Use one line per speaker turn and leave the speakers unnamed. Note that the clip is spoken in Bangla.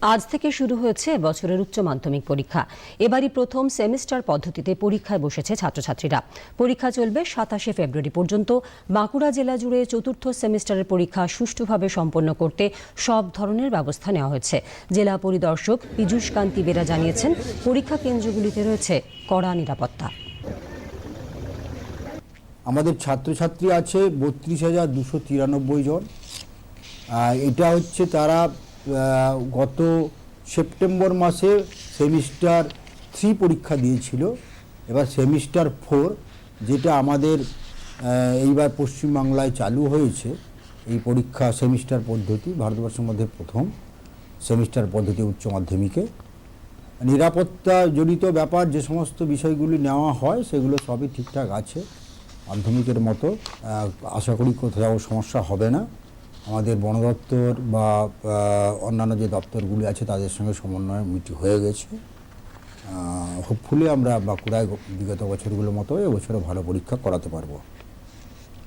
আজ থেকে শুরু হয়েছে বছরের উচ্চ মাধ্যমিক পরীক্ষা। এবারই প্রথম সেমিস্টার পদ্ধতিতে পরীক্ষায় বসেছে ছাত্রছাত্রীরা। পরীক্ষা চলবে ২৭শে ফেব্রুয়ারি পর্যন্ত। বাঁকুড়া জেলা জুড়ে চতুর্থ সেমিস্টারের পরীক্ষা সুষ্ঠুভাবে সম্পন্ন করতে সব ধরনের ব্যবস্থা নেওয়া হয়েছে। জেলা পরিদর্শক পীযূষ কান্তি বেরা জানিয়েছেন, পরীক্ষা কেন্দ্রগুলিতে রয়েছে কড়া নিরাপত্তা।
আমাদের ছাত্রছাত্রী আছে ৩২,২৯৩ জন। এটা হচ্ছে তারা গত সেপ্টেম্বর মাসে সেমিস্টার 3 পরীক্ষা দিয়েছিল। এবার সেমিস্টার 4 যেটা আমাদের এইবার পশ্চিমবাংলায় চালু হয়েছে, এই পরীক্ষা সেমিস্টার পদ্ধতি ভারতবর্ষের মধ্যে প্রথম সেমিস্টার পদ্ধতি উচ্চ মাধ্যমিকে। নিরাপত্তা জড়িত ব্যাপার যে সমস্ত বিষয়গুলি নেওয়া হয় সেগুলো সবই ঠিকঠাক আছে। মাধ্যমিকের মতো আশা করি কোথাও সমস্যা হবে না। আমাদের বন দপ্তর বা অন্যান্য যে দপ্তরগুলি আছে তাদের সঙ্গে সমন্বয় মিটিং হয়ে গেছে। হোপফুলি আমরা বাঁকুড়ায় বিগত বছরগুলোর মতো এবছরও ভালো পরীক্ষা করাতে পারবো।